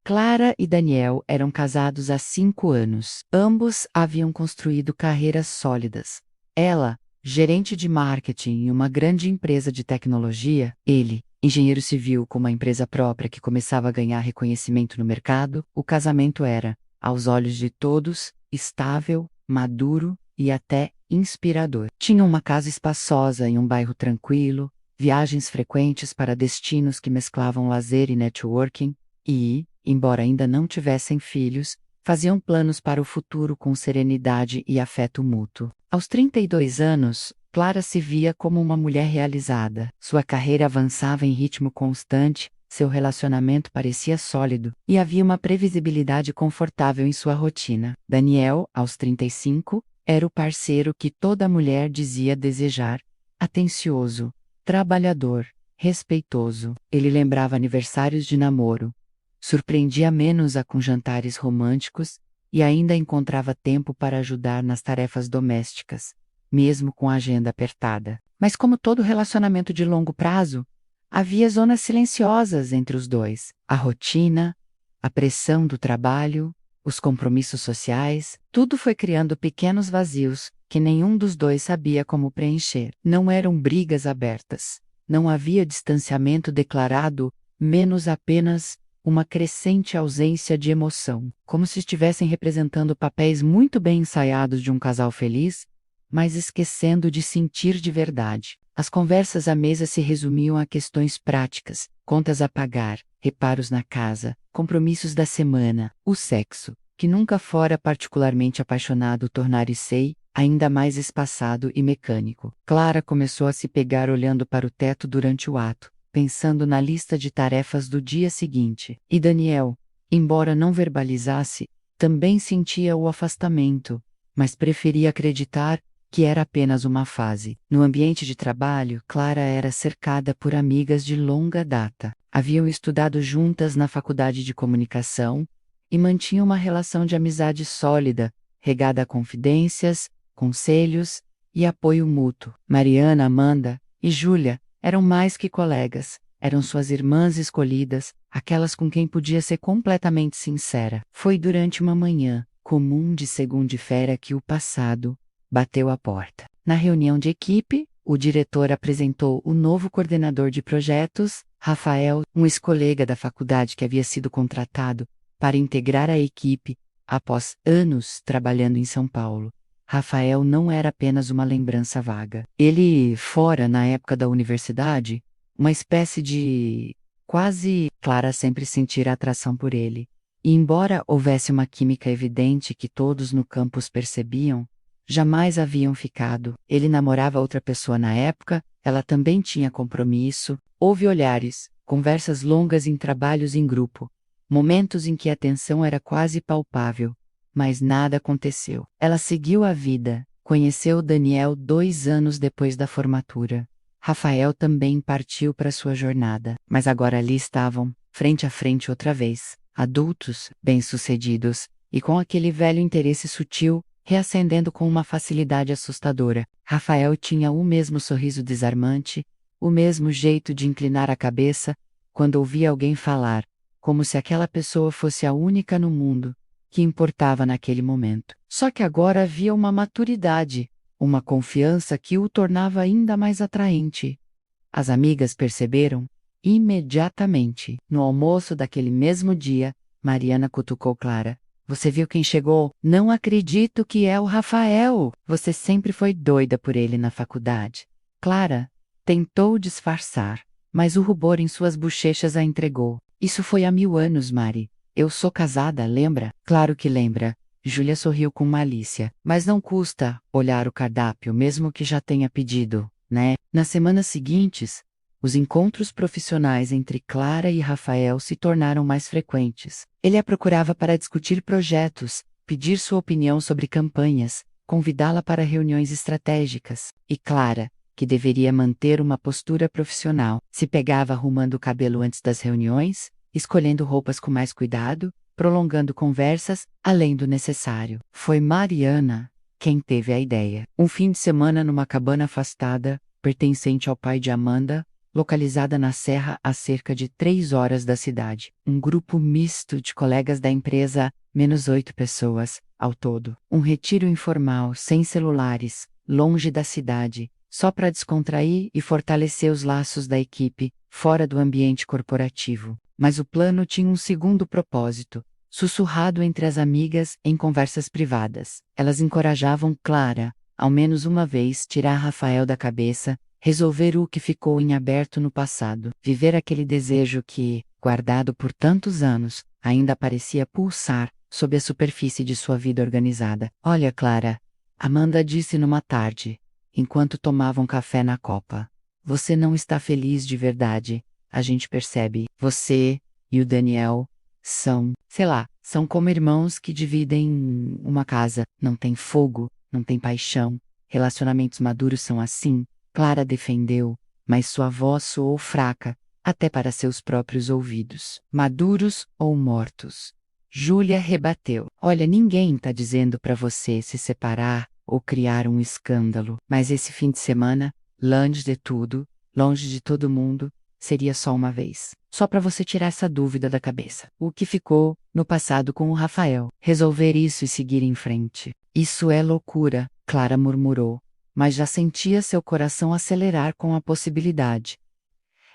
Clara e Daniel eram casados há 5 anos. Ambos haviam construído carreiras sólidas. Ela, gerente de marketing em uma grande empresa de tecnologia, ele, engenheiro civil com uma empresa própria que começava a ganhar reconhecimento no mercado. O casamento era, aos olhos de todos, estável, maduro e até inspirador. Tinham uma casa espaçosa em um bairro tranquilo, viagens frequentes para destinos que mesclavam lazer e networking, e, embora ainda não tivessem filhos, faziam planos para o futuro com serenidade e afeto mútuo. Aos 32 anos, Clara se via como uma mulher realizada. Sua carreira avançava em ritmo constante, seu relacionamento parecia sólido, e havia uma previsibilidade confortável em sua rotina. Daniel, aos 35, era o parceiro que toda mulher dizia desejar: atencioso, trabalhador, respeitoso. Ele lembrava aniversários de namoro, surpreendia menos-a com jantares românticos e ainda encontrava tempo para ajudar nas tarefas domésticas, mesmo com a agenda apertada. Mas como todo relacionamento de longo prazo, havia zonas silenciosas entre os dois. A rotina, a pressão do trabalho, os compromissos sociais, tudo foi criando pequenos vazios que nenhum dos dois sabia como preencher. Não eram brigas abertas. Não havia distanciamento declarado, menos apenas uma crescente ausência de emoção, como se estivessem representando papéis muito bem ensaiados de um casal feliz, mas esquecendo de sentir de verdade. As conversas à mesa se resumiam a questões práticas: contas a pagar, reparos na casa, compromissos da semana, o sexo, que nunca fora particularmente apaixonado, tornar-se ainda mais espaçado e mecânico. Clara começou a se pegar olhando para o teto durante o ato, pensando na lista de tarefas do dia seguinte. E Daniel, embora não verbalizasse, também sentia o afastamento, mas preferia acreditar que era apenas uma fase. No ambiente de trabalho, Clara era cercada por amigas de longa data. Haviam estudado juntas na faculdade de comunicação e mantinham uma relação de amizade sólida, regada a confidências, conselhos e apoio mútuo. Mariana, Amanda e Júlia eram mais que colegas, eram suas irmãs escolhidas, aquelas com quem podia ser completamente sincera. Foi durante uma manhã comum de segunda-feira que o passado bateu à porta. Na reunião de equipe, o diretor apresentou o novo coordenador de projetos, Rafael, um ex-colega da faculdade que havia sido contratado para integrar a equipe após anos trabalhando em São Paulo. Rafael não era apenas uma lembrança vaga. Ele fora, na época da universidade, uma espécie de... quase Clara sempre sentira atração por ele. E embora houvesse uma química evidente que todos no campus percebiam, jamais haviam ficado. Ele namorava outra pessoa na época, ela também tinha compromisso. Houve olhares, conversas longas em trabalhos em grupo, momentos em que a tensão era quase palpável. Mas nada aconteceu. Ela seguiu a vida, conheceu Daniel 2 anos depois da formatura. Rafael também partiu para sua jornada, mas agora ali estavam, frente a frente outra vez, adultos, bem-sucedidos, e com aquele velho interesse sutil, reacendendo com uma facilidade assustadora. Rafael tinha o mesmo sorriso desarmante, o mesmo jeito de inclinar a cabeça, quando ouvia alguém falar, como se aquela pessoa fosse a única no mundo que importava naquele momento. Só que agora havia uma maturidade, uma confiança que o tornava ainda mais atraente. As amigas perceberam imediatamente. No almoço daquele mesmo dia, Mariana cutucou Clara. Você viu quem chegou? Não acredito que é o Rafael! Você sempre foi doida por ele na faculdade. Clara tentou disfarçar, mas o rubor em suas bochechas a entregou. Isso foi há 1000 anos, Mari. Eu sou casada, lembra? Claro que lembra. Júlia sorriu com malícia. Mas não custa olhar o cardápio, mesmo que já tenha pedido, né? Nas semanas seguintes, os encontros profissionais entre Clara e Rafael se tornaram mais frequentes. Ele a procurava para discutir projetos, pedir sua opinião sobre campanhas, convidá-la para reuniões estratégicas. E Clara, que deveria manter uma postura profissional, se pegava arrumando o cabelo antes das reuniões, escolhendo roupas com mais cuidado, prolongando conversas, além do necessário. Foi Mariana quem teve a ideia. Um fim de semana numa cabana afastada, pertencente ao pai de Amanda, localizada na serra a cerca de 3 horas da cidade. Um grupo misto de colegas da empresa, menos 8 pessoas, ao todo. Um retiro informal, sem celulares, longe da cidade, só para descontrair e fortalecer os laços da equipe, fora do ambiente corporativo. Mas o plano tinha um segundo propósito, sussurrado entre as amigas em conversas privadas. Elas encorajavam Clara, ao menos uma vez, tirar Rafael da cabeça, resolver o que ficou em aberto no passado, viver aquele desejo que, guardado por tantos anos, ainda parecia pulsar sob a superfície de sua vida organizada. Olha, Clara, Amanda disse numa tarde, enquanto tomavam café na copa. Você não está feliz de verdade, a gente percebe. Você e o Daniel são, sei lá, são como irmãos que dividem uma casa. Não tem fogo, não tem paixão. Relacionamentos maduros são assim. Clara defendeu, mas sua voz soou fraca, até para seus próprios ouvidos. Maduros ou mortos? Júlia rebateu. Olha, ninguém está dizendo para você se separar ou criar um escândalo, mas esse fim de semana, longe de tudo, longe de todo mundo, seria só uma vez. Só para você tirar essa dúvida da cabeça. O que ficou no passado com o Rafael. Resolver isso e seguir em frente. Isso é loucura, Clara murmurou, mas já sentia seu coração acelerar com a possibilidade.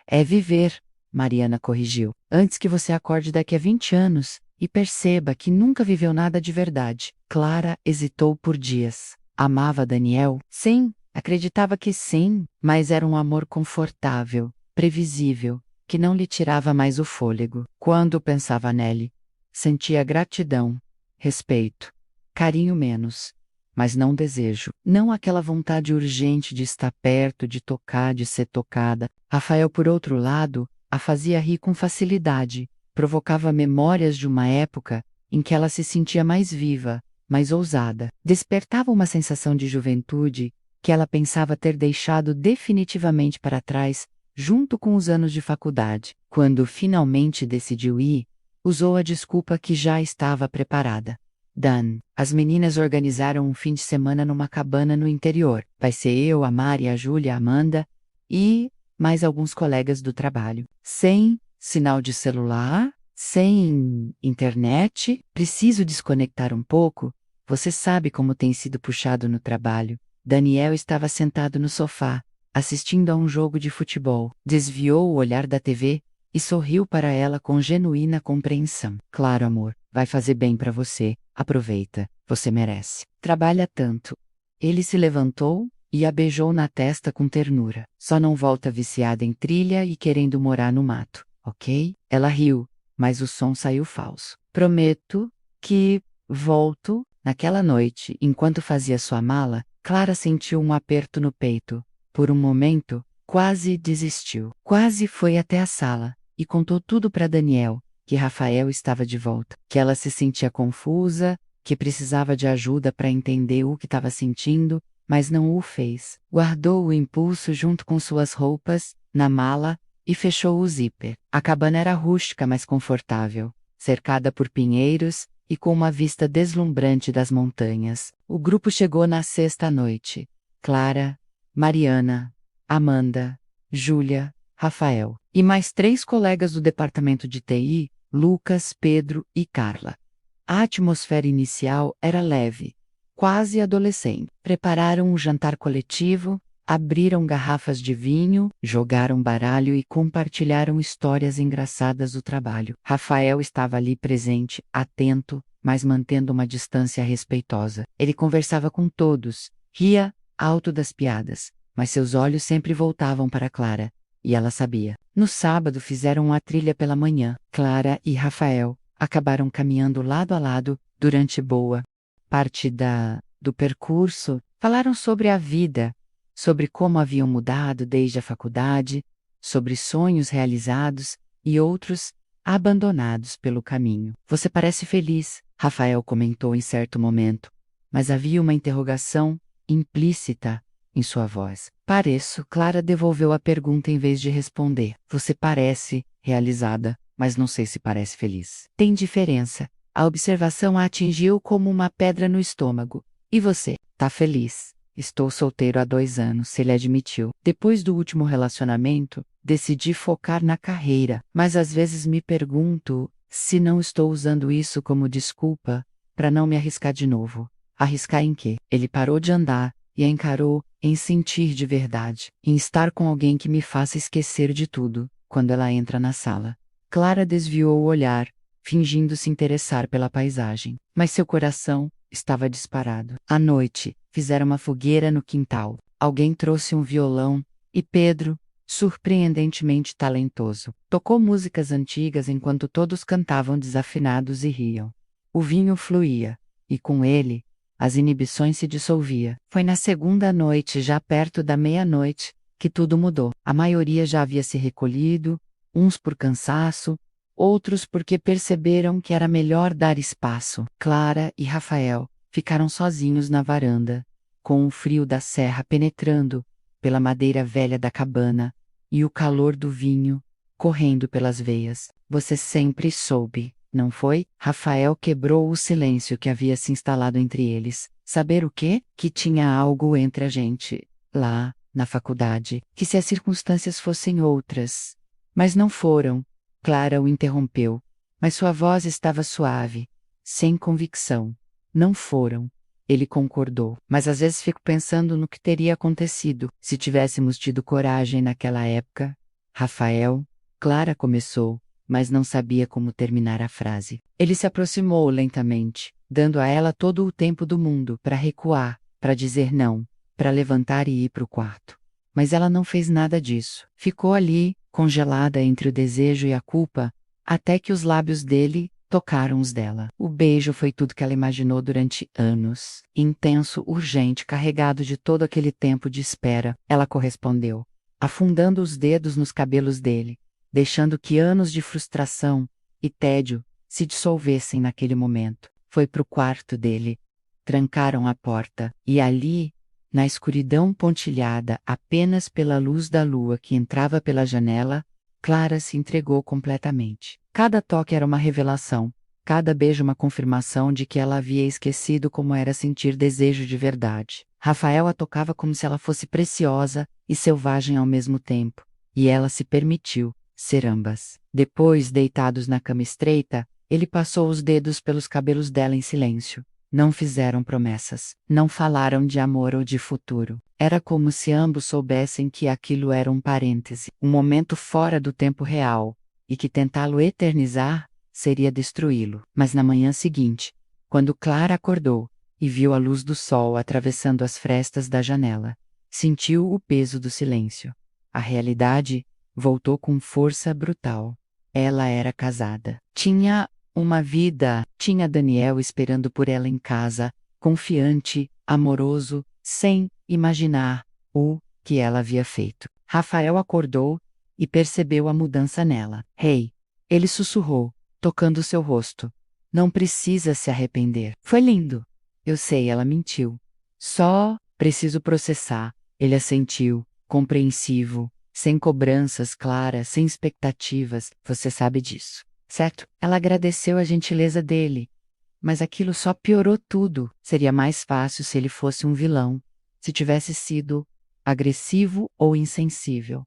É viver, Mariana corrigiu, antes que você acorde daqui a 20 anos e perceba que nunca viveu nada de verdade. Clara hesitou por dias. Amava Daniel? Sim, acreditava que sim, mas era um amor confortável, previsível, que não lhe tirava mais o fôlego. Quando pensava nele, sentia gratidão, respeito, carinho menos, mas não desejo, não aquela vontade urgente de estar perto, de tocar, de ser tocada. Rafael, por outro lado, a fazia rir com facilidade, provocava memórias de uma época em que ela se sentia mais viva, mais ousada. Despertava uma sensação de juventude que ela pensava ter deixado definitivamente para trás, junto com os anos de faculdade. Quando finalmente decidiu ir, usou a desculpa que já estava preparada. Dan, as meninas organizaram um fim de semana numa cabana no interior. Vai ser eu, a Mari, a Júlia, a Amanda e mais alguns colegas do trabalho. Sem sinal de celular, sem internet, preciso desconectar um pouco. Você sabe como tem sido puxado no trabalho. Daniel estava sentado no sofá, assistindo a um jogo de futebol. Desviou o olhar da TV e sorriu para ela com genuína compreensão. Claro, amor, vai fazer bem para você. Aproveita, você merece. Trabalha tanto. Ele se levantou e a beijou na testa com ternura. Só não volta viciada em trilha e querendo morar no mato, ok? Ela riu, mas o som saiu falso. Prometo que volto. Naquela noite, enquanto fazia sua mala, Clara sentiu um aperto no peito. Por um momento, quase desistiu. Quase foi até a sala e contou tudo para Daniel, que Rafael estava de volta, que ela se sentia confusa, que precisava de ajuda para entender o que estava sentindo, mas não o fez. Guardou o impulso junto com suas roupas, na mala, e fechou o zíper. A cabana era rústica, mas confortável, cercada por pinheiros e com uma vista deslumbrante das montanhas. O grupo chegou na sexta noite. Clara, Mariana, Amanda, Júlia, Rafael e mais 3 colegas do departamento de TI, Lucas, Pedro e Carla. A atmosfera inicial era leve, quase adolescente. Prepararam um jantar coletivo, abriram garrafas de vinho, jogaram baralho e compartilharam histórias engraçadas do trabalho. Rafael estava ali presente, atento, mas mantendo uma distância respeitosa. Ele conversava com todos, ria alto das piadas, mas seus olhos sempre voltavam para Clara, e ela sabia. No sábado fizeram uma trilha pela manhã. Clara e Rafael acabaram caminhando lado a lado durante boa parte do percurso. Falaram sobre a vida, sobre como haviam mudado desde a faculdade, sobre sonhos realizados e outros abandonados pelo caminho. Você parece feliz, Rafael comentou em certo momento, mas havia uma interrogação implícita em sua voz. Pareço, Clara devolveu a pergunta em vez de responder. Você parece realizada, mas não sei se parece feliz. Tem diferença. A observação a atingiu como uma pedra no estômago. E você, tá feliz? Estou solteiro há 2 anos, ele admitiu. Depois do último relacionamento, decidi focar na carreira, mas às vezes me pergunto se não estou usando isso como desculpa para não me arriscar de novo. Arriscar em quê? Ele parou de andar e a encarou em sentir de verdade, em estar com alguém que me faça esquecer de tudo, quando ela entra na sala. Clara desviou o olhar, fingindo se interessar pela paisagem, mas seu coração estava disparado. À noite, fizeram uma fogueira no quintal. Alguém trouxe um violão e Pedro, surpreendentemente talentoso, tocou músicas antigas enquanto todos cantavam desafinados e riam. O vinho fluía, e com ele, as inibições se dissolvia. Foi na segunda noite, já perto da meia-noite, que tudo mudou. A maioria já havia se recolhido, uns por cansaço, outros porque perceberam que era melhor dar espaço. Clara e Rafael ficaram sozinhos na varanda, com o frio da serra penetrando pela madeira velha da cabana e o calor do vinho correndo pelas veias. Você sempre soube, não foi? Rafael quebrou o silêncio que havia se instalado entre eles. Saber o quê? Que tinha algo entre a gente, lá, na faculdade, que se as circunstâncias fossem outras. Mas não foram. Clara o interrompeu, mas sua voz estava suave, sem convicção. Não foram. Ele concordou, mas às vezes fico pensando no que teria acontecido se tivéssemos tido coragem naquela época. Rafael, Clara começou, mas não sabia como terminar a frase. Ele se aproximou lentamente, dando a ela todo o tempo do mundo para recuar, para dizer não, para levantar e ir para o quarto. Mas ela não fez nada disso. Ficou ali, congelada entre o desejo e a culpa, até que os lábios dele tocaram os dela. O beijo foi tudo que ela imaginou durante anos. Intenso, urgente, carregado de todo aquele tempo de espera, ela correspondeu, afundando os dedos nos cabelos dele, deixando que anos de frustração e tédio se dissolvessem naquele momento. Foi pro quarto dele. Trancaram a porta, e ali, na escuridão pontilhada apenas pela luz da lua que entrava pela janela, Clara se entregou completamente. Cada toque era uma revelação, cada beijo uma confirmação de que ela havia esquecido como era sentir desejo de verdade. Rafael a tocava como se ela fosse preciosa e selvagem ao mesmo tempo, e ela se permitiu ser ambas. Depois, deitados na cama estreita, ele passou os dedos pelos cabelos dela em silêncio. Não fizeram promessas, não falaram de amor ou de futuro. Era como se ambos soubessem que aquilo era um parêntese, um momento fora do tempo real, e que tentá-lo eternizar seria destruí-lo. Mas na manhã seguinte, quando Clara acordou e viu a luz do sol atravessando as frestas da janela, sentiu o peso do silêncio. A realidade voltou com força brutal. Ela era casada. Tinha uma vida, tinha Daniel esperando por ela em casa, confiante, amoroso, sem imaginar o que ela havia feito. Rafael acordou e percebeu a mudança nela. Hey! Ele sussurrou, tocando seu rosto. Não precisa se arrepender. Foi lindo. Eu sei, ela mentiu. Só preciso processar. Ele assentiu, compreensivo, sem cobranças claras, sem expectativas. Você sabe disso, certo? Ela agradeceu a gentileza dele. Mas aquilo só piorou tudo. Seria mais fácil se ele fosse um vilão, se tivesse sido agressivo ou insensível.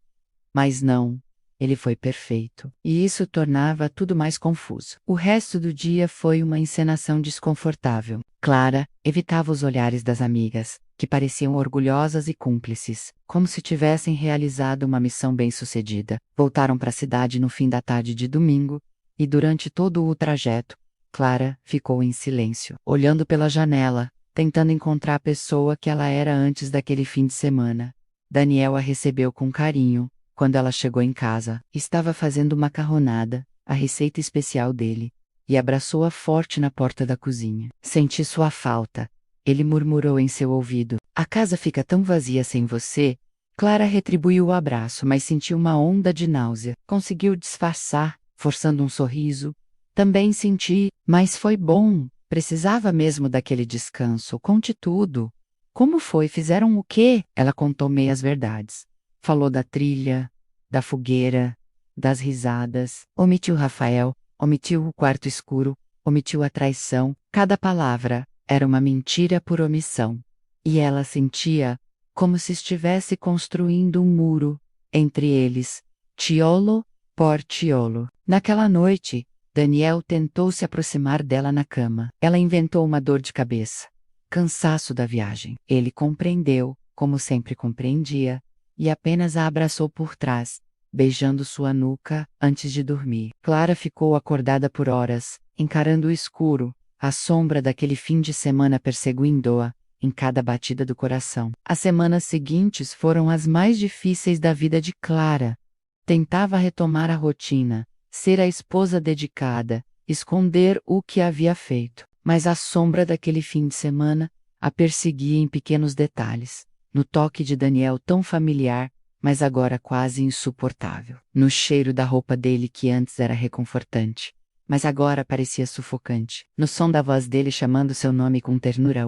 Mas não, ele foi perfeito. E isso tornava tudo mais confuso. O resto do dia foi uma encenação desconfortável. Clara evitava os olhares das amigas, que pareciam orgulhosas e cúmplices, como se tivessem realizado uma missão bem-sucedida. Voltaram para a cidade no fim da tarde de domingo, e durante todo o trajeto, Clara ficou em silêncio, olhando pela janela, tentando encontrar a pessoa que ela era antes daquele fim de semana. Daniel a recebeu com carinho. Quando ela chegou em casa, estava fazendo macarronada, a receita especial dele, e abraçou-a forte na porta da cozinha. Senti sua falta, ele murmurou em seu ouvido. A casa fica tão vazia sem você. Clara retribuiu o abraço, mas sentiu uma onda de náusea. Conseguiu disfarçar, forçando um sorriso. Também senti, mas foi bom. Precisava mesmo daquele descanso. Conte tudo. Como foi? Fizeram o quê? Ela contou meias verdades. Falou da trilha, da fogueira, das risadas. Omitiu Rafael, omitiu o quarto escuro, omitiu a traição. Cada palavra era uma mentira por omissão. E ela sentia como se estivesse construindo um muro entre eles, tiolo por tiolo. Naquela noite, Daniel tentou se aproximar dela na cama. Ela inventou uma dor de cabeça. Cansaço da viagem. Ele compreendeu, como sempre compreendia, e apenas a abraçou por trás, beijando sua nuca antes de dormir. Clara ficou acordada por horas, encarando o escuro, a sombra daquele fim de semana perseguindo-a em cada batida do coração. As semanas seguintes foram as mais difíceis da vida de Clara. Tentava retomar a rotina, ser a esposa dedicada, esconder o que havia feito. Mas a sombra daquele fim de semana a perseguia em pequenos detalhes, no toque de Daniel tão familiar, mas agora quase insuportável, no cheiro da roupa dele que antes era reconfortante, mas agora parecia sufocante, no som da voz dele chamando seu nome com ternura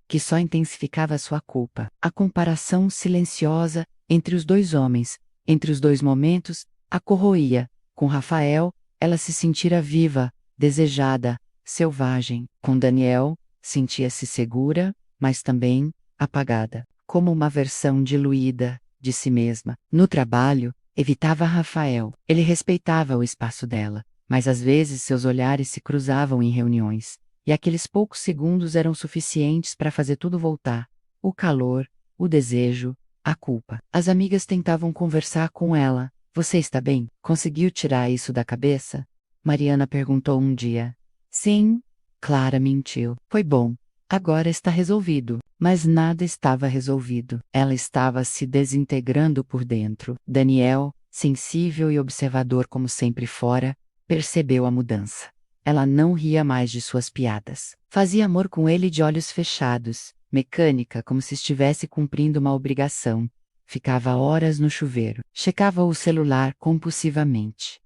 que só intensificava sua culpa. A comparação silenciosa entre os dois homens, entre os dois momentos, a corroía. Com Rafael, ela se sentira viva, desejada, selvagem. Com Daniel, sentia-se segura, mas também apagada, como uma versão diluída de si mesma. No trabalho, evitava Rafael. Ele respeitava o espaço dela, mas às vezes seus olhares se cruzavam em reuniões, e aqueles poucos segundos eram suficientes para fazer tudo voltar: o calor, o desejo, a culpa. As amigas tentavam conversar com ela. Você está bem? Conseguiu tirar isso da cabeça? Mariana perguntou um dia. Sim, Clara mentiu. Foi bom. Agora está resolvido. Mas nada estava resolvido. Ela estava se desintegrando por dentro. Daniel, sensível e observador como sempre fora, percebeu a mudança. Ela não ria mais de suas piadas. Fazia amor com ele de olhos fechados, mecânica, como se estivesse cumprindo uma obrigação. Ficava horas no chuveiro. Checava o celular compulsivamente.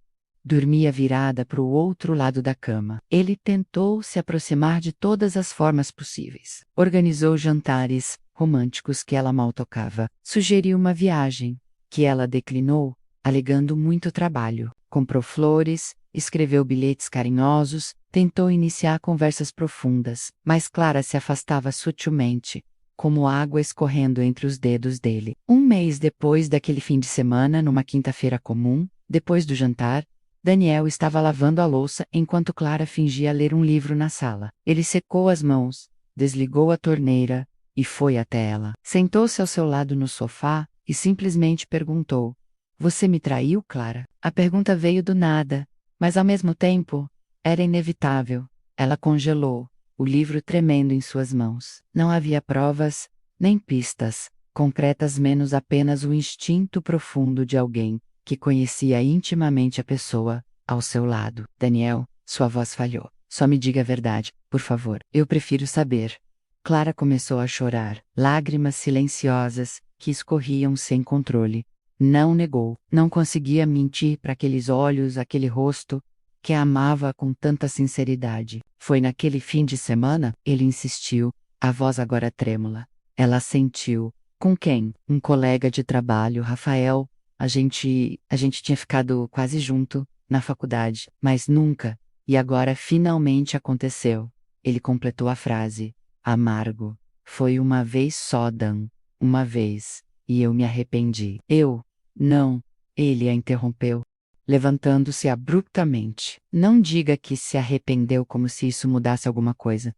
Dormia virada para o outro lado da cama. Ele tentou se aproximar de todas as formas possíveis. Organizou jantares românticos que ela mal tocava. Sugeriu uma viagem, que ela declinou, alegando muito trabalho. Comprou flores, escreveu bilhetes carinhosos, tentou iniciar conversas profundas, mas Clara se afastava sutilmente, como água escorrendo entre os dedos dele. Um mês depois daquele fim de semana, numa quinta-feira comum, depois do jantar, Daniel estava lavando a louça enquanto Clara fingia ler um livro na sala. Ele secou as mãos, desligou a torneira e foi até ela. Sentou-se ao seu lado no sofá e simplesmente perguntou: Você me traiu, Clara? A pergunta veio do nada, mas ao mesmo tempo, era inevitável. Ela congelou, o livro tremendo em suas mãos. Não havia provas, nem pistas concretas, menos apenas o instinto profundo de alguém que conhecia intimamente a pessoa ao seu lado. Daniel, sua voz falhou. Só me diga a verdade, por favor. Eu prefiro saber. Clara começou a chorar, lágrimas silenciosas que escorriam sem controle. Não negou, não conseguia mentir para aqueles olhos, aquele rosto que a amava com tanta sinceridade. Foi naquele fim de semana? Ele insistiu, a voz agora trêmula. Ela sentiu. Com quem? Um colega de trabalho, Rafael. A gente tinha ficado quase junto, na faculdade, mas nunca. E agora finalmente aconteceu. Ele completou a frase. Amargo. Foi uma vez só, Dan. Uma vez. E eu me arrependi. Eu? Não. Ele a interrompeu, levantando-se abruptamente. Não diga que se arrependeu como se isso mudasse alguma coisa.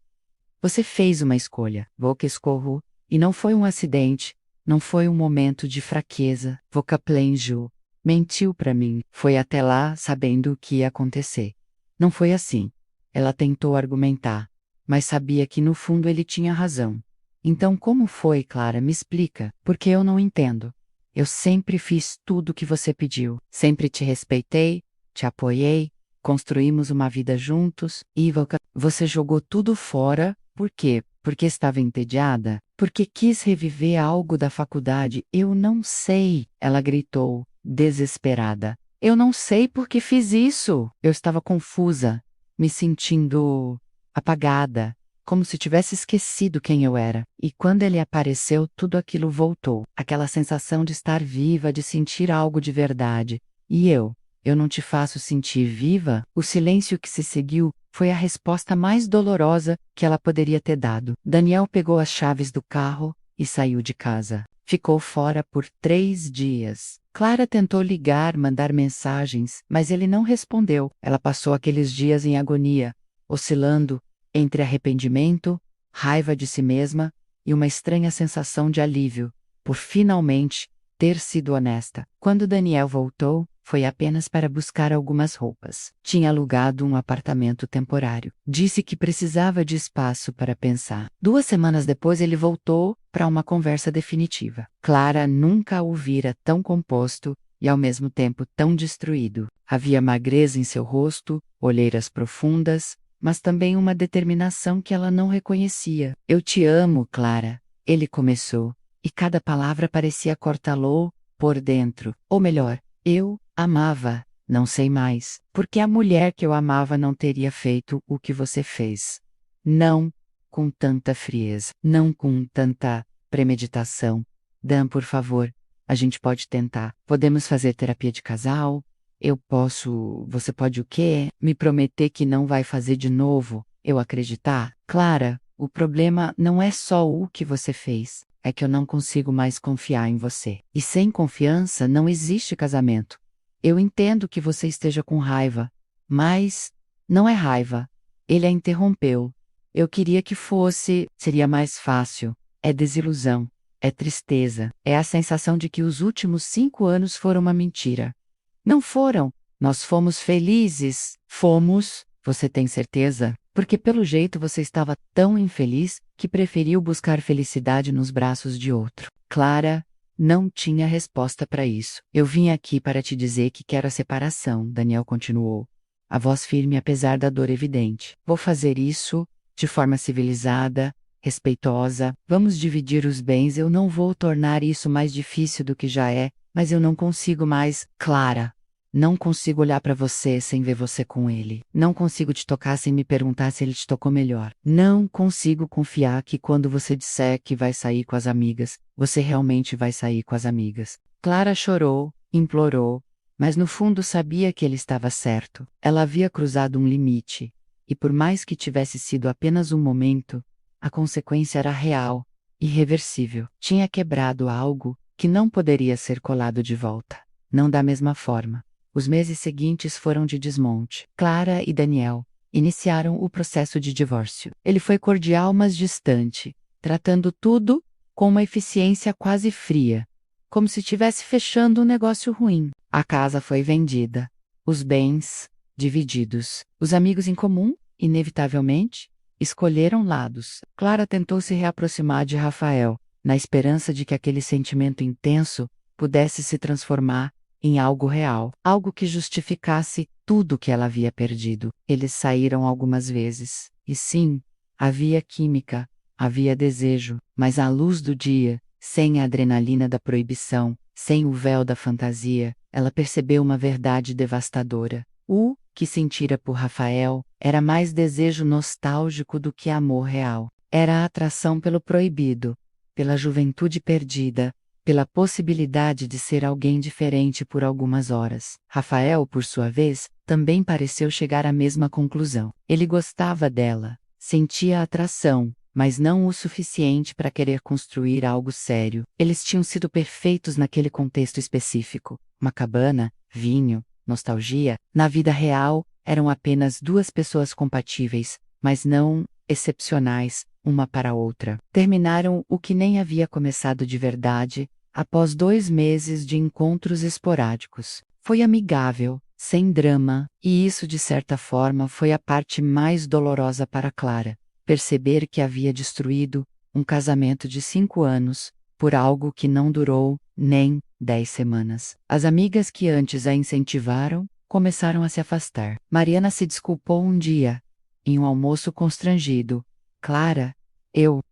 Você fez uma escolha. Boca escorro. E não foi um acidente. Não foi um momento de fraqueza. Vocaplenjo. Mentiu para mim. Foi até lá sabendo o que ia acontecer. Não foi assim. Ela tentou argumentar, mas sabia que no fundo ele tinha razão. Então como foi, Clara? Me explica, porque eu não entendo. Eu sempre fiz tudo o que você pediu. Sempre te respeitei, te apoiei, construímos uma vida juntos, e você jogou tudo fora. Por quê? Porque estava entediada? Porque quis reviver algo da faculdade? Eu não sei, ela gritou, desesperada. Eu não sei por que fiz isso. Eu estava confusa, me sentindo apagada, como se tivesse esquecido quem eu era. E quando ele apareceu, tudo aquilo voltou. Aquela sensação de estar viva, de sentir algo de verdade. E eu não te faço sentir viva? O silêncio que se seguiu foi a resposta mais dolorosa que ela poderia ter dado. Daniel pegou as chaves do carro e saiu de casa. Ficou fora por 3 dias. Clara tentou ligar, mandar mensagens, mas ele não respondeu. Ela passou aqueles dias em agonia, oscilando entre arrependimento, raiva de si mesma e uma estranha sensação de alívio, por finalmente ter sido honesta. Quando Daniel voltou, foi apenas para buscar algumas roupas. Tinha alugado um apartamento temporário. Disse que precisava de espaço para pensar. 2 semanas depois ele voltou para uma conversa definitiva. Clara nunca o vira tão composto e ao mesmo tempo tão destruído. Havia magreza em seu rosto, olheiras profundas, mas também uma determinação que ela não reconhecia. Eu te amo, Clara, ele começou, e cada palavra parecia cortá-lo por dentro. Ou melhor, eu amava, não sei mais, porque a mulher que eu amava não teria feito o que você fez. Não com tanta frieza, não com tanta premeditação. Dan, por favor, a gente pode tentar. Podemos fazer terapia de casal? Eu posso. Você pode o quê? Me prometer que não vai fazer de novo? Eu acreditar? Clara, o problema não é só o que você fez. É que eu não consigo mais confiar em você. E sem confiança não existe casamento. Eu entendo que você esteja com raiva, mas não é raiva. Ele a interrompeu. Eu queria que fosse, seria mais fácil. É desilusão, é tristeza, é a sensação de que os últimos 5 anos foram uma mentira. Não foram. Nós fomos felizes. Fomos, você tem certeza? Porque pelo jeito você estava tão infeliz que preferiu buscar felicidade nos braços de outro. Clara não tinha resposta para isso. Eu vim aqui para te dizer que quero a separação, Daniel continuou. A voz firme apesar da dor evidente. Vou fazer isso de forma civilizada, respeitosa. Vamos dividir os bens. Eu não vou tornar isso mais difícil do que já é, mas eu não consigo mais. Clara, não consigo olhar para você sem ver você com ele. Não consigo te tocar sem me perguntar se ele te tocou melhor. Não consigo confiar que quando você disser que vai sair com as amigas, você realmente vai sair com as amigas. Clara chorou, implorou, mas no fundo sabia que ele estava certo. Ela havia cruzado um limite, e por mais que tivesse sido apenas um momento, a consequência era real, irreversível. Tinha quebrado algo que não poderia ser colado de volta. Não da mesma forma. Os meses seguintes foram de desmonte. Clara e Daniel iniciaram o processo de divórcio. Ele foi cordial, mas distante, tratando tudo com uma eficiência quase fria, como se estivesse fechando um negócio ruim. A casa foi vendida, os bens divididos. Os amigos em comum, inevitavelmente, escolheram lados. Clara tentou se reaproximar de Rafael, na esperança de que aquele sentimento intenso pudesse se transformar em algo real, algo que justificasse tudo que ela havia perdido. Eles saíram algumas vezes, e sim, havia química, havia desejo, mas à luz do dia, sem a adrenalina da proibição, sem o véu da fantasia, ela percebeu uma verdade devastadora. O que sentira por Rafael era mais desejo nostálgico do que amor real. Era a atração pelo proibido, pela juventude perdida, pela possibilidade de ser alguém diferente por algumas horas. Rafael, por sua vez, também pareceu chegar à mesma conclusão. Ele gostava dela, sentia atração, mas não o suficiente para querer construir algo sério. Eles tinham sido perfeitos naquele contexto específico. Uma cabana, vinho, nostalgia. Na vida real, eram apenas duas pessoas compatíveis, mas não excepcionais, uma para a outra. Terminaram o que nem havia começado de verdade, após 2 meses de encontros esporádicos. Foi amigável, sem drama, e isso de certa forma foi a parte mais dolorosa para Clara. Perceber que havia destruído um casamento de 5 anos, por algo que não durou nem 10 semanas. As amigas que antes a incentivaram, começaram a se afastar. Mariana se desculpou um dia, em um almoço constrangido. Clara,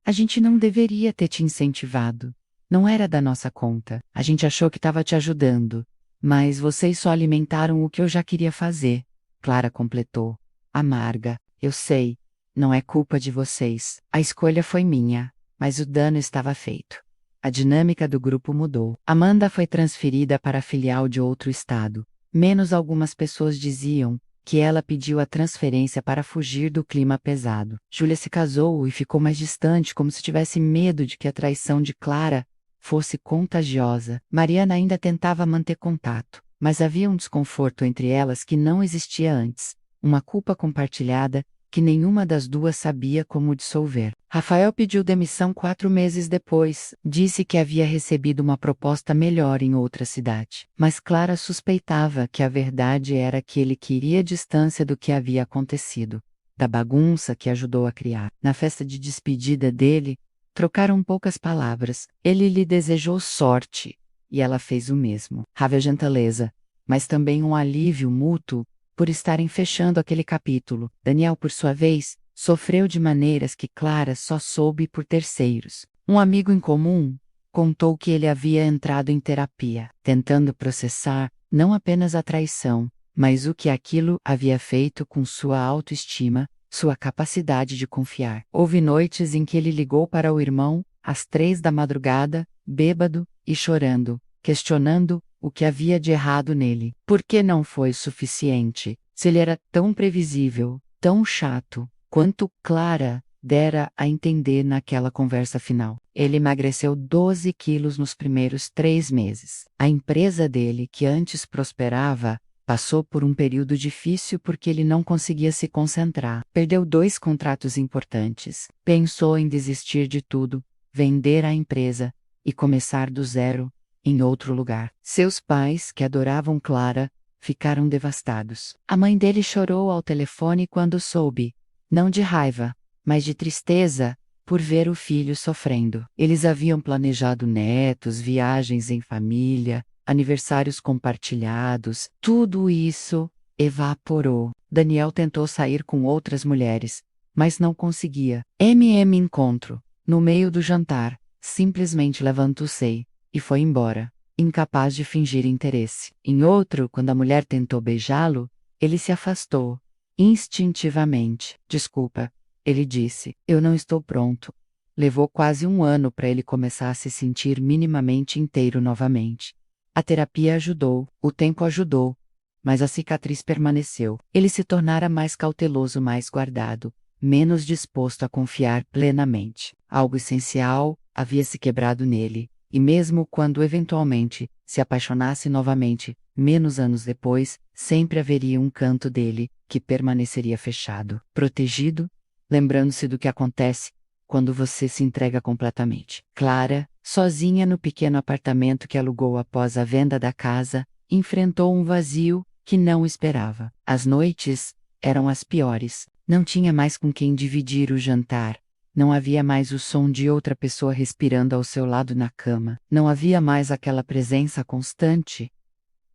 a gente não deveria ter te incentivado. Não era da nossa conta. A gente achou que estava te ajudando. Mas vocês só alimentaram o que eu já queria fazer. Clara completou. Amarga, eu sei. Não é culpa de vocês. A escolha foi minha, mas o dano estava feito. A dinâmica do grupo mudou. Amanda foi transferida para a filial de outro estado. Menos algumas pessoas diziam que ela pediu a transferência para fugir do clima pesado. Júlia se casou e ficou mais distante, como se tivesse medo de que a traição de Clara fosse contagiosa. Mariana ainda tentava manter contato, mas havia um desconforto entre elas que não existia antes, uma culpa compartilhada que nenhuma das duas sabia como dissolver. Rafael pediu demissão 4 meses depois, disse que havia recebido uma proposta melhor em outra cidade. Mas Clara suspeitava que a verdade era que ele queria distância do que havia acontecido, da bagunça que ajudou a criar. Na festa de despedida dele, trocaram poucas palavras. Ele lhe desejou sorte, e ela fez o mesmo. Havia gentileza, mas também um alívio mútuo por estarem fechando aquele capítulo. Daniel, por sua vez, sofreu de maneiras que Clara só soube por terceiros. Um amigo em comum contou que ele havia entrado em terapia, tentando processar não apenas a traição, mas o que aquilo havia feito com sua autoestima, sua capacidade de confiar. Houve noites em que ele ligou para o irmão, às 3 da madrugada, bêbado e chorando, questionando o que havia de errado nele. Por que não foi suficiente? Se ele era tão previsível, tão chato, quanto Clara dera a entender naquela conversa final. Ele emagreceu 12 quilos nos primeiros 3 meses. A empresa dele, que antes prosperava, passou por um período difícil porque ele não conseguia se concentrar. Perdeu 2 contratos importantes. Pensou em desistir de tudo, vender a empresa e começar do zero em outro lugar. Seus pais, que adoravam Clara, ficaram devastados. A mãe dele chorou ao telefone quando soube, não de raiva, mas de tristeza, por ver o filho sofrendo. Eles haviam planejado netos, viagens em família, aniversários compartilhados. Tudo isso evaporou. Daniel tentou sair com outras mulheres, mas não conseguia. Encontro, no meio do jantar, simplesmente levantou-se e foi embora, incapaz de fingir interesse. Em outro, quando a mulher tentou beijá-lo, ele se afastou, instintivamente. Desculpa, ele disse, eu não estou pronto. Levou quase 1 ano para ele começar a se sentir minimamente inteiro novamente. A terapia ajudou, o tempo ajudou, mas a cicatriz permaneceu. Ele se tornara mais cauteloso, mais guardado, menos disposto a confiar plenamente. Algo essencial havia se quebrado nele. E mesmo quando eventualmente se apaixonasse novamente, menos anos depois, sempre haveria um canto dele que permaneceria fechado, protegido, lembrando-se do que acontece quando você se entrega completamente. Clara, sozinha no pequeno apartamento que alugou após a venda da casa, enfrentou um vazio que não esperava. As noites eram as piores. Não tinha mais com quem dividir o jantar. Não havia mais o som de outra pessoa respirando ao seu lado na cama. Não havia mais aquela presença constante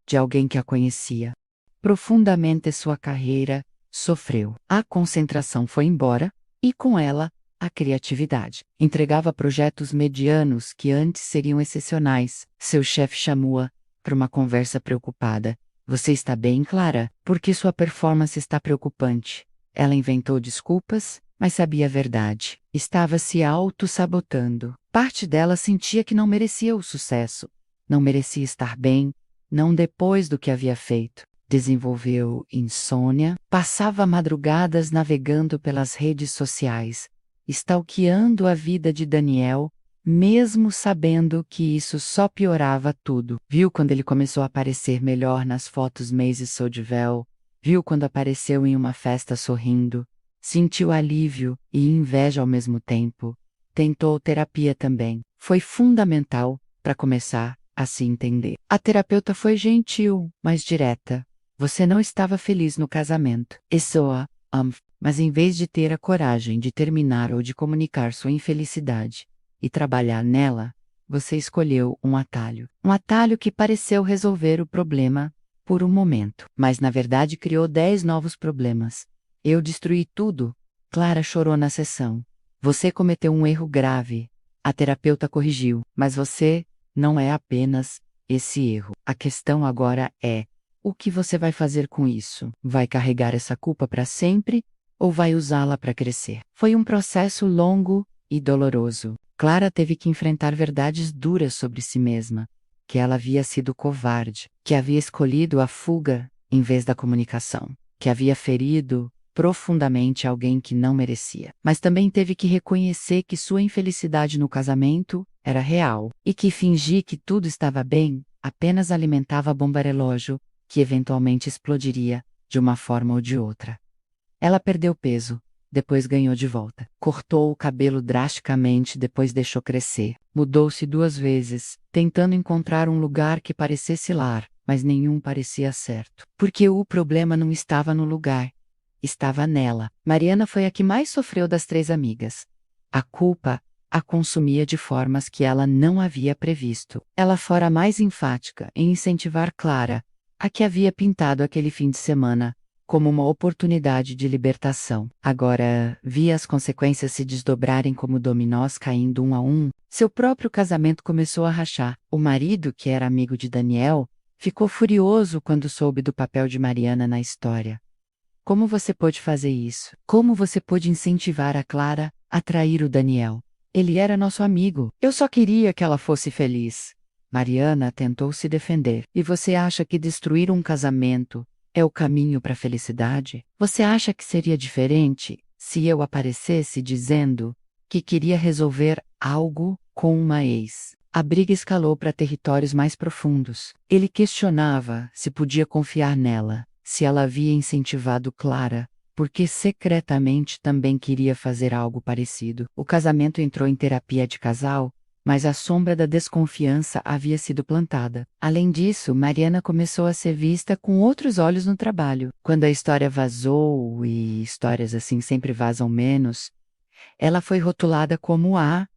de alguém que a conhecia. Profundamente sua carreira sofreu. A concentração foi embora, e com ela, a criatividade. Entregava projetos medianos que antes seriam excepcionais. Seu chefe chamou-a para uma conversa preocupada. Você está bem, Clara? Por que sua performance está preocupante? Ela inventou desculpas, mas sabia a verdade. Estava se auto-sabotando. Parte dela sentia que não merecia o sucesso. Não merecia estar bem, não depois do que havia feito. Desenvolveu insônia, passava madrugadas navegando pelas redes sociais, stalkeando a vida de Daniel, mesmo sabendo que isso só piorava tudo. Viu quando ele começou a aparecer melhor nas fotos Maisy Sodvel, viu quando apareceu em uma festa sorrindo, sentiu alívio e inveja ao mesmo tempo. Tentou terapia também. Foi fundamental, para começar, a se entender. A terapeuta foi gentil, mas direta. Você não estava feliz no casamento. Mas em vez de ter a coragem de terminar ou de comunicar sua infelicidade e trabalhar nela, você escolheu um atalho. Um atalho que pareceu resolver o problema por um momento, mas na verdade criou 10 novos problemas. Eu destruí tudo. Clara chorou na sessão. Você cometeu um erro grave. A terapeuta corrigiu, mas você não é apenas esse erro. A questão agora é: o que você vai fazer com isso? Vai carregar essa culpa para sempre ou vai usá-la para crescer? Foi um processo longo e doloroso. Clara teve que enfrentar verdades duras sobre si mesma, que ela havia sido covarde, que havia escolhido a fuga em vez da comunicação, que havia ferido profundamente alguém que não merecia. Mas também teve que reconhecer que sua infelicidade no casamento era real e que fingir que tudo estava bem apenas alimentava a bomba relógio que eventualmente explodiria de uma forma ou de outra. Ela perdeu peso, depois ganhou de volta. Cortou o cabelo drasticamente, depois deixou crescer. Mudou-se 2 vezes, tentando encontrar um lugar que parecesse lar, mas nenhum parecia certo. Porque o problema não estava no lugar, estava nela. Mariana foi a que mais sofreu das 3 amigas. A culpa a consumia de formas que ela não havia previsto. Ela fora a mais enfática em incentivar Clara, a que havia pintado aquele fim de semana como uma oportunidade de libertação. Agora, via as consequências se desdobrarem como dominós caindo um a um. Seu próprio casamento começou a rachar. O marido, que era amigo de Daniel, ficou furioso quando soube do papel de Mariana na história. Como você pôde fazer isso? Como você pôde incentivar a Clara a trair o Daniel? Ele era nosso amigo. Eu só queria que ela fosse feliz. Mariana tentou se defender. E você acha que destruir um casamento é o caminho para a felicidade? Você acha que seria diferente se eu aparecesse dizendo que queria resolver algo com uma ex? A briga escalou para territórios mais profundos. Ele questionava se podia confiar nela, se ela havia incentivado Clara, porque secretamente também queria fazer algo parecido. O casamento entrou em terapia de casal, mas a sombra da desconfiança havia sido plantada. Além disso, Mariana começou a ser vista com outros olhos no trabalho. Quando a história vazou, e histórias assim sempre vazam menos, ela foi rotulada como a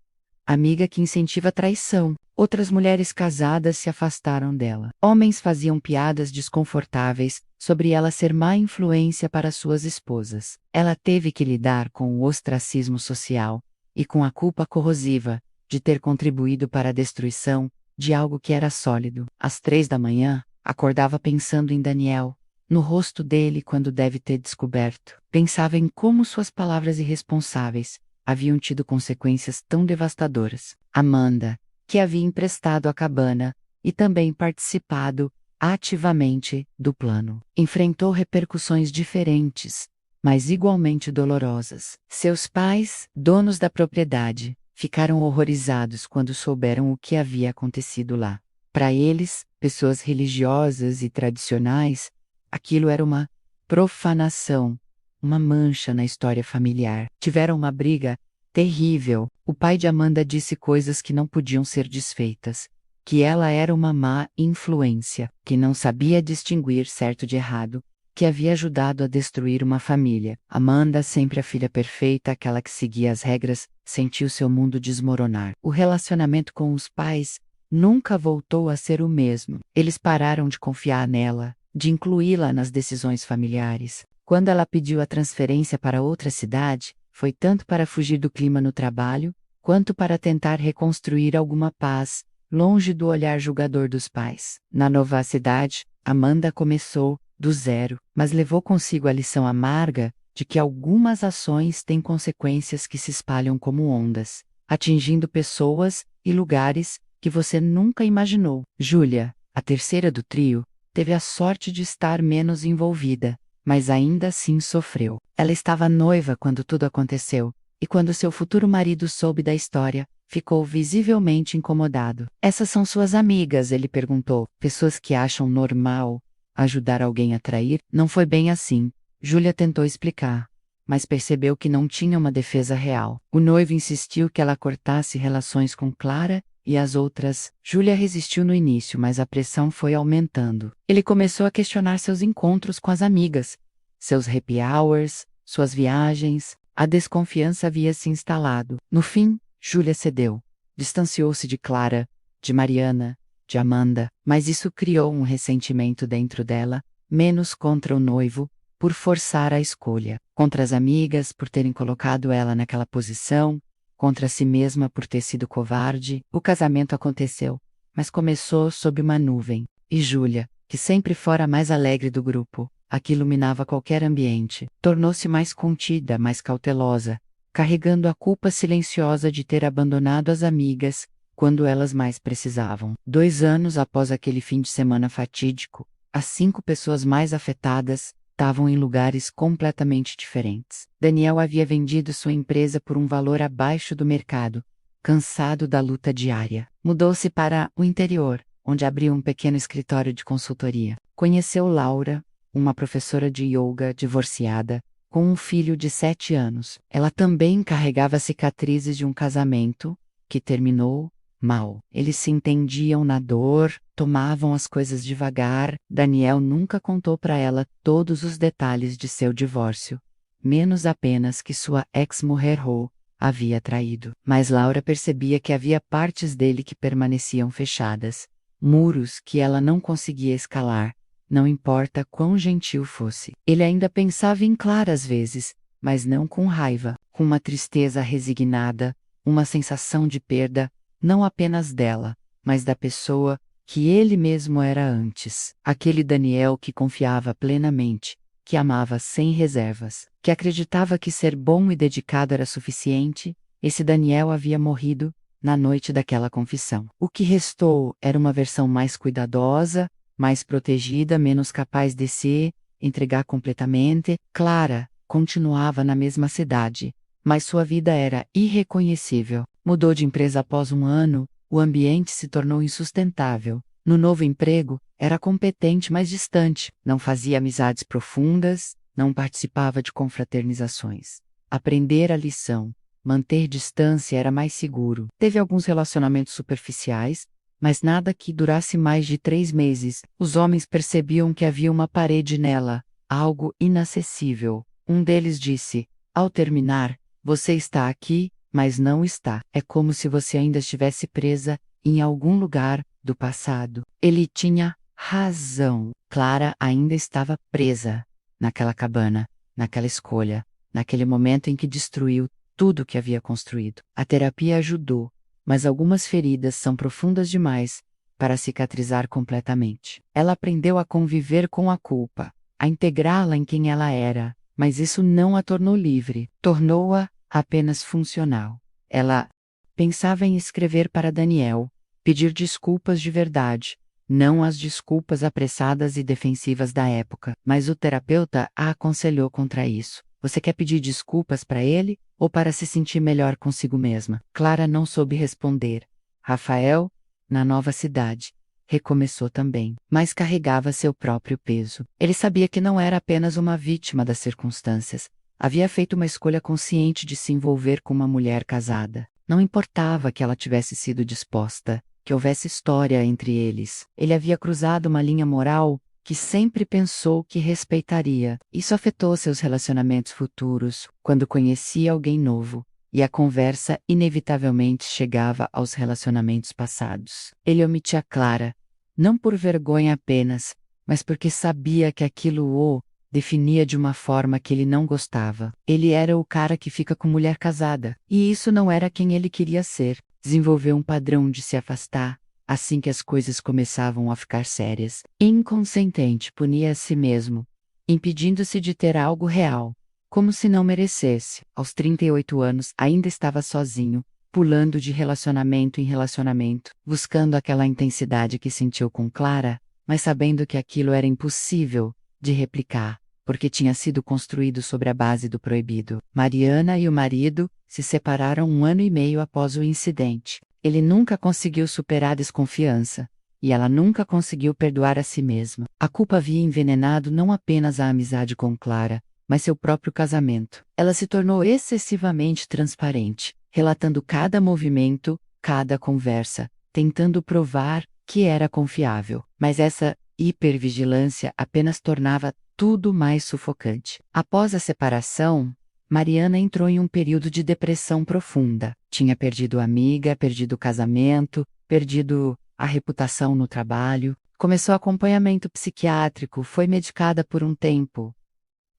amiga que incentiva a traição. Outras mulheres casadas se afastaram dela. Homens faziam piadas desconfortáveis sobre ela ser má influência para suas esposas. Ela teve que lidar com o ostracismo social e com a culpa corrosiva de ter contribuído para a destruição de algo que era sólido. Às 3 da manhã, acordava pensando em Daniel, no rosto dele quando deve ter descoberto. Pensava em como suas palavras irresponsáveis haviam tido consequências tão devastadoras. Amanda, que havia emprestado a cabana e também participado ativamente do plano, enfrentou repercussões diferentes, mas igualmente dolorosas. Seus pais, donos da propriedade, ficaram horrorizados quando souberam o que havia acontecido lá. Para eles, pessoas religiosas e tradicionais, aquilo era uma profanação, uma mancha na história familiar. Tiveram uma briga terrível. O pai de Amanda disse coisas que não podiam ser desfeitas, que ela era uma má influência, que não sabia distinguir certo de errado, que havia ajudado a destruir uma família. Amanda, sempre a filha perfeita, aquela que seguia as regras, sentiu seu mundo desmoronar. O relacionamento com os pais nunca voltou a ser o mesmo. Eles pararam de confiar nela, de incluí-la nas decisões familiares. Quando ela pediu a transferência para outra cidade, foi tanto para fugir do clima no trabalho, quanto para tentar reconstruir alguma paz, longe do olhar julgador dos pais. Na nova cidade, Amanda começou do zero, mas levou consigo a lição amarga de que algumas ações têm consequências que se espalham como ondas, atingindo pessoas e lugares que você nunca imaginou. Júlia, a terceira do trio, teve a sorte de estar menos envolvida, mas ainda assim sofreu. Ela estava noiva quando tudo aconteceu, e quando seu futuro marido soube da história, ficou visivelmente incomodado. Essas são suas amigas? Ele perguntou. Pessoas que acham normal ajudar alguém a trair? Não foi bem assim. Júlia tentou explicar, mas percebeu que não tinha uma defesa real. O noivo insistiu que ela cortasse relações com Clara e as outras. Júlia resistiu no início, mas a pressão foi aumentando. Ele começou a questionar seus encontros com as amigas, seus happy hours, suas viagens. A desconfiança havia se instalado. No fim, Júlia cedeu. Distanciou-se de Clara, de Mariana, de Amanda, mas isso criou um ressentimento dentro dela, menos contra o noivo, por forçar a escolha, contra as amigas por terem colocado ela naquela posição, contra si mesma por ter sido covarde. O casamento aconteceu, mas começou sob uma nuvem, e Júlia, que sempre fora a mais alegre do grupo, a que iluminava qualquer ambiente, tornou-se mais contida, mais cautelosa, carregando a culpa silenciosa de ter abandonado as amigas quando elas mais precisavam. 2 anos após aquele fim de semana fatídico, as 5 pessoas mais afetadas estavam em lugares completamente diferentes. Daniel havia vendido sua empresa por um valor abaixo do mercado, cansado da luta diária. Mudou-se para o interior, onde abriu um pequeno escritório de consultoria. Conheceu Laura, uma professora de yoga divorciada, com um filho de 7 anos. Ela também carregava cicatrizes de um casamento que terminou mal. Eles se entendiam na dor, tomavam as coisas devagar. Daniel nunca contou para ela todos os detalhes de seu divórcio, menos apenas que sua ex-mulher Ro havia traído. Mas Laura percebia que havia partes dele que permaneciam fechadas, muros que ela não conseguia escalar, não importa quão gentil fosse. Ele ainda pensava em Clara às vezes, mas não com raiva, com uma tristeza resignada, uma sensação de perda, não apenas dela, mas da pessoa que ele mesmo era antes. Aquele Daniel que confiava plenamente, que amava sem reservas, que acreditava que ser bom e dedicado era suficiente. Esse Daniel havia morrido na noite daquela confissão. O que restou era uma versão mais cuidadosa, mais protegida, menos capaz de se entregar completamente. Clara continuava na mesma cidade, mas sua vida era irreconhecível. Mudou de empresa após um ano, o ambiente se tornou insustentável. No novo emprego, era competente, mas distante, não fazia amizades profundas, não participava de confraternizações. Aprender a lição, manter distância era mais seguro. Teve alguns relacionamentos superficiais, mas nada que durasse mais de 3 meses. Os homens percebiam que havia uma parede nela, algo inacessível. Um deles disse: ao terminar, você está aqui, mas não está. É como se você ainda estivesse presa em algum lugar do passado. Ele tinha razão. Clara ainda estava presa naquela cabana, naquela escolha, naquele momento em que destruiu tudo que havia construído. A terapia ajudou, mas algumas feridas são profundas demais para cicatrizar completamente. Ela aprendeu a conviver com a culpa, a integrá-la em quem ela era, mas isso não a tornou livre, tornou-a apenas funcional. Ela pensava em escrever para Daniel, pedir desculpas de verdade, não as desculpas apressadas e defensivas da época, mas o terapeuta a aconselhou contra isso. Você quer pedir desculpas para ele ou para se sentir melhor consigo mesma? Clara não soube responder. Rafael, na nova cidade, recomeçou também, mas carregava seu próprio peso. Ele sabia que não era apenas uma vítima das circunstâncias. Havia feito uma escolha consciente de se envolver com uma mulher casada. Não importava que ela tivesse sido disposta, que houvesse história entre eles. Ele havia cruzado uma linha moral que sempre pensou que respeitaria. Isso afetou seus relacionamentos futuros, quando conhecia alguém novo, e a conversa inevitavelmente chegava aos relacionamentos passados. Ele omitia Clara, não por vergonha apenas, mas porque sabia que aquilo o definia de uma forma que ele não gostava. Ele era o cara que fica com mulher casada, e isso não era quem ele queria ser. Desenvolveu um padrão de se afastar, assim que as coisas começavam a ficar sérias. Inconsciente, punia a si mesmo, impedindo-se de ter algo real, como se não merecesse. Aos 38 anos, ainda estava sozinho, pulando de relacionamento em relacionamento, buscando aquela intensidade que sentiu com Clara, mas sabendo que aquilo era impossível de replicar, porque tinha sido construído sobre a base do proibido. Mariana e o marido se separaram 1 ano e meio após o incidente. Ele nunca conseguiu superar a desconfiança, e ela nunca conseguiu perdoar a si mesma. A culpa havia envenenado não apenas a amizade com Clara, mas seu próprio casamento. Ela se tornou excessivamente transparente, relatando cada movimento, cada conversa, tentando provar que era confiável. Mas essa hipervigilância apenas tornava tudo mais sufocante. Após a separação, Mariana entrou em um período de depressão profunda. Tinha perdido a amiga, perdido o casamento, perdido a reputação no trabalho. Começou acompanhamento psiquiátrico, foi medicada por um tempo.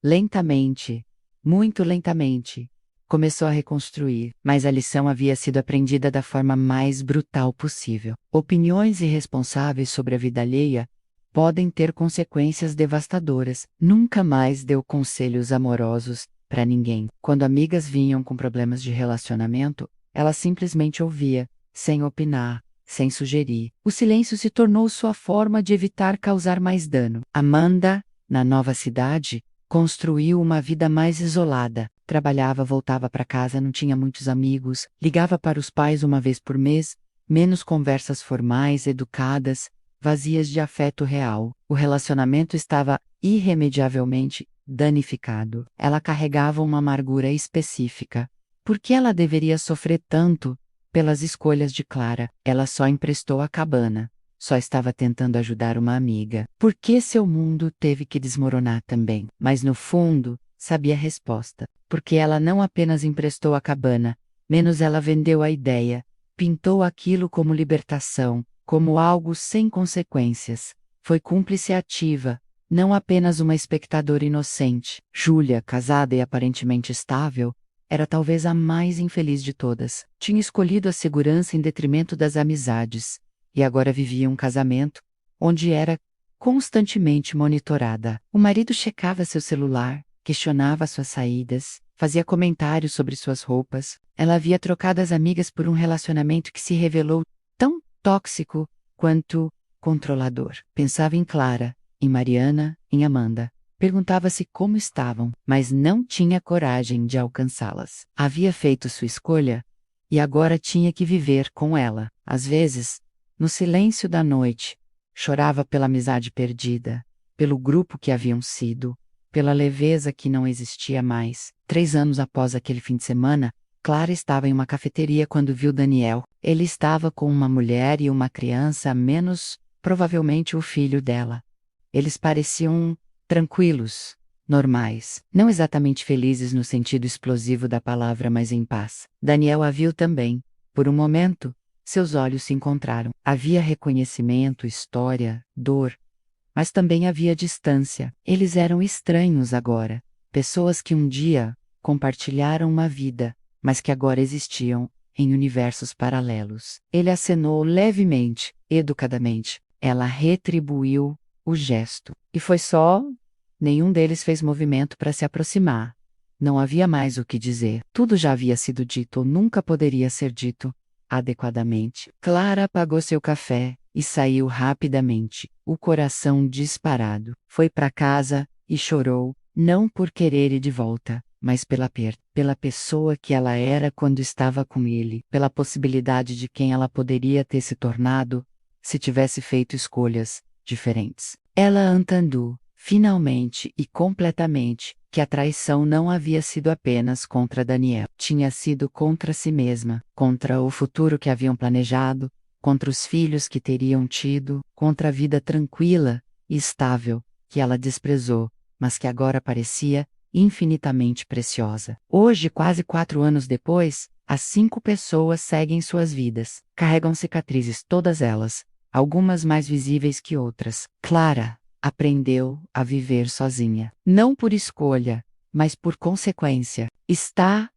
Lentamente, muito lentamente, começou a reconstruir, mas a lição havia sido aprendida da forma mais brutal possível. Opiniões irresponsáveis sobre a vida alheia podem ter consequências devastadoras. Nunca mais deu conselhos amorosos para ninguém. Quando amigas vinham com problemas de relacionamento, ela simplesmente ouvia, sem opinar, sem sugerir. O silêncio se tornou sua forma de evitar causar mais dano. Amanda, na nova cidade, Construiu uma vida mais isolada. Trabalhava, voltava para casa, não tinha muitos amigos, ligava para os pais uma vez por mês, menos conversas formais, educadas, vazias de afeto real. O relacionamento estava irremediavelmente danificado. Ela carregava uma amargura específica. Por que ela deveria sofrer tanto pelas escolhas de Clara? Ela só emprestou a cabana. Só estava tentando ajudar uma amiga. Por que seu mundo teve que desmoronar também? Mas no fundo, sabia a resposta. Porque ela não apenas emprestou a cabana, menos ela vendeu a ideia, pintou aquilo como libertação, como algo sem consequências. Foi cúmplice ativa, não apenas uma espectadora inocente. Júlia, casada e aparentemente estável, era talvez a mais infeliz de todas. Tinha escolhido a segurança em detrimento das amizades. E agora vivia um casamento, onde era constantemente monitorada. O marido checava seu celular, questionava suas saídas, fazia comentários sobre suas roupas. Ela havia trocado as amigas por um relacionamento que se revelou tão tóxico quanto controlador. Pensava em Clara, em Mariana, em Amanda. Perguntava-se como estavam, mas não tinha coragem de alcançá-las. Havia feito sua escolha e agora tinha que viver com ela. Às vezes, no silêncio da noite, chorava pela amizade perdida, pelo grupo que haviam sido, pela leveza que não existia mais. 3 anos após aquele fim de semana, Clara estava em uma cafeteria quando viu Daniel. Ele estava com uma mulher e uma criança, menos provavelmente o filho dela. Eles pareciam tranquilos, normais, não exatamente felizes no sentido explosivo da palavra, mas em paz. Daniel a viu também. Por um momento, seus olhos se encontraram. Havia reconhecimento, história, dor, mas também havia distância. Eles eram estranhos agora, pessoas que um dia compartilharam uma vida, mas que agora existiam em universos paralelos. Ele acenou levemente, educadamente. Ela retribuiu o gesto. E foi só. Nenhum deles fez movimento para se aproximar. Não havia mais o que dizer. Tudo já havia sido dito ou nunca poderia ser dito adequadamente. Clara apagou seu café e saiu rapidamente, o coração disparado. Foi para casa e chorou, não por querer ir de volta, mas pela perda, pela pessoa que ela era quando estava com ele, pela possibilidade de quem ela poderia ter se tornado se tivesse feito escolhas diferentes. Ela entendeu, finalmente e completamente, que a traição não havia sido apenas contra Daniel. Tinha sido contra si mesma, contra o futuro que haviam planejado, contra os filhos que teriam tido, contra a vida tranquila e estável que ela desprezou, mas que agora parecia infinitamente preciosa. Hoje, quase 4 anos depois, as 5 pessoas seguem suas vidas. Carregam cicatrizes, todas elas, algumas mais visíveis que outras. Clara aprendeu a viver sozinha. Não por escolha, mas por consequência. Está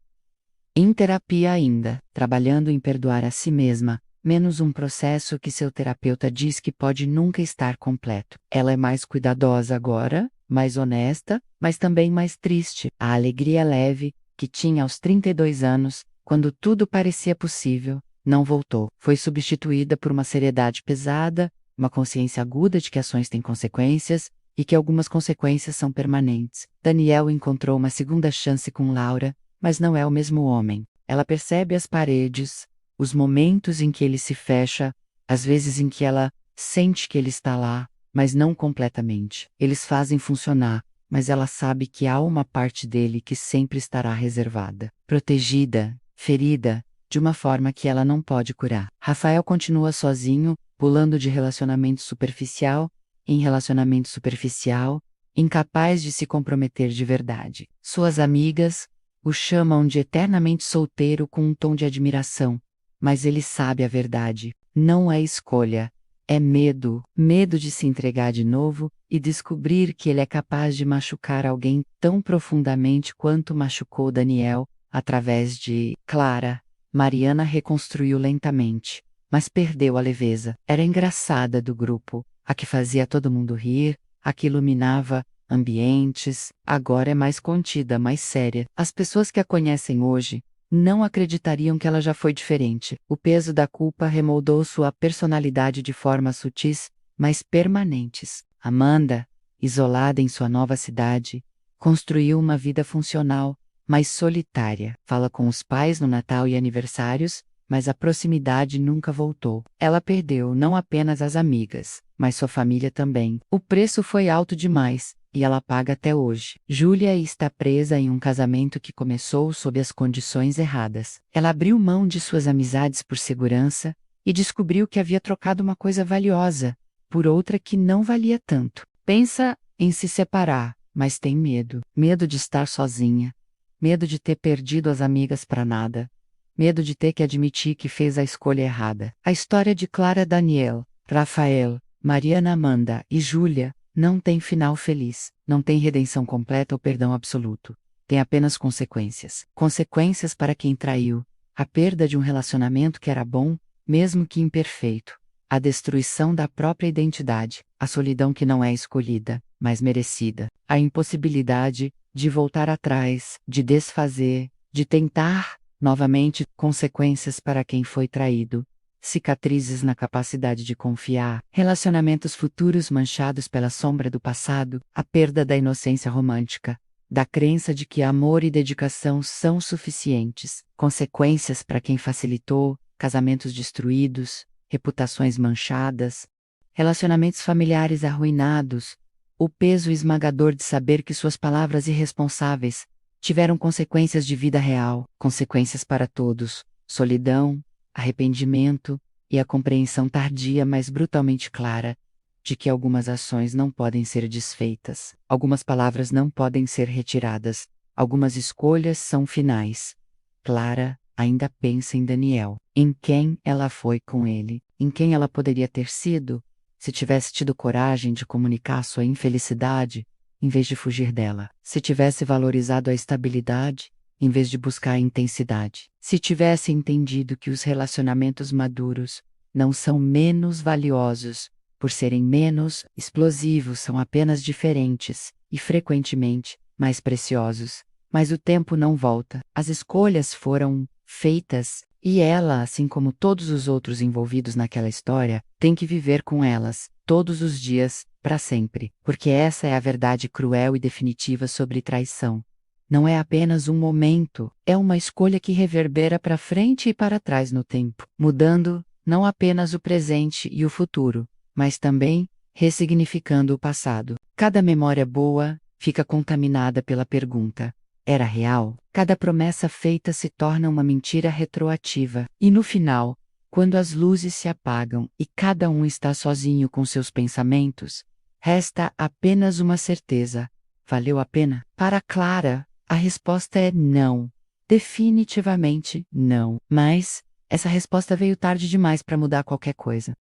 em terapia ainda, trabalhando em perdoar a si mesma, menos um processo que seu terapeuta diz que pode nunca estar completo. Ela é mais cuidadosa agora, mais honesta, mas também mais triste. A alegria leve, que tinha aos 32 anos, quando tudo parecia possível, não voltou. Foi substituída por uma seriedade pesada, uma consciência aguda de que ações têm consequências e que algumas consequências são permanentes. Daniel encontrou uma segunda chance com Laura, mas não é o mesmo homem. Ela percebe as paredes, os momentos em que ele se fecha, as vezes em que ela sente que ele está lá, mas não completamente. Eles fazem funcionar, mas ela sabe que há uma parte dele que sempre estará reservada, protegida, ferida, de uma forma que ela não pode curar. Rafael continua sozinho, pulando de relacionamento superficial em relacionamento superficial, incapaz de se comprometer de verdade. Suas amigas o chamam de eternamente solteiro com um tom de admiração, mas ele sabe a verdade. Não é escolha, é medo. Medo de se entregar de novo e descobrir que ele é capaz de machucar alguém tão profundamente quanto machucou Daniel, através de Clara. Mariana reconstruiu lentamente, mas perdeu a leveza. Era engraçada do grupo, a que fazia todo mundo rir, a que iluminava ambientes. Agora é mais contida, mais séria. As pessoas que a conhecem hoje não acreditariam que ela já foi diferente. O peso da culpa remoldou sua personalidade de formas sutis, mas permanentes. Amanda, isolada em sua nova cidade, Construiu uma vida funcional, mas solitária. Fala com os pais no Natal e aniversários, mas a proximidade nunca voltou. Ela perdeu não apenas as amigas, mas sua família também. O preço foi alto demais, e ela paga até hoje. Julia está presa em um casamento que começou sob as condições erradas. Ela abriu mão de suas amizades por segurança e descobriu que havia trocado uma coisa valiosa por outra que não valia tanto. Pensa em se separar, mas tem medo. Medo de estar sozinha. Medo de ter perdido as amigas para nada. Medo de ter que admitir que fez a escolha errada. A história de Clara Daniel, Rafael, Mariana Amanda e Júlia não tem final feliz, não tem redenção completa ou perdão absoluto. Tem apenas consequências. Consequências para quem traiu. A perda de um relacionamento que era bom, mesmo que imperfeito. A destruição da própria identidade. A solidão que não é escolhida, mas merecida. A impossibilidade de voltar atrás, de desfazer, de tentar novamente. Consequências para quem foi traído. Cicatrizes na capacidade de confiar, relacionamentos futuros manchados pela sombra do passado, a perda da inocência romântica, da crença de que amor e dedicação são suficientes, consequências para quem facilitou, casamentos destruídos, reputações manchadas, relacionamentos familiares arruinados, o peso esmagador de saber que suas palavras irresponsáveis tiveram consequências de vida real, consequências para todos, solidão, arrependimento e a compreensão tardia, mas brutalmente clara, de que algumas ações não podem ser desfeitas, algumas palavras não podem ser retiradas, algumas escolhas são finais. Clara ainda pensa em Daniel, em quem ela foi com ele, em quem ela poderia ter sido, se tivesse tido coragem de comunicar sua infelicidade, em vez de fugir dela, se tivesse valorizado a estabilidade, em vez de buscar a intensidade. Se tivesse entendido que os relacionamentos maduros não são menos valiosos por serem menos explosivos, são apenas diferentes e, frequentemente, mais preciosos. Mas o tempo não volta. As escolhas foram feitas e ela, assim como todos os outros envolvidos naquela história, tem que viver com elas, todos os dias, para sempre. Porque essa é a verdade cruel e definitiva sobre traição. Não é apenas um momento, é uma escolha que reverbera para frente e para trás no tempo, mudando não apenas o presente e o futuro, mas também ressignificando o passado. Cada memória boa fica contaminada pela pergunta: era real? Cada promessa feita se torna uma mentira retroativa. E no final, quando as luzes se apagam e cada um está sozinho com seus pensamentos, resta apenas uma certeza: valeu a pena? Para Clara, a resposta é não. Definitivamente não. Mas essa resposta veio tarde demais para mudar qualquer coisa.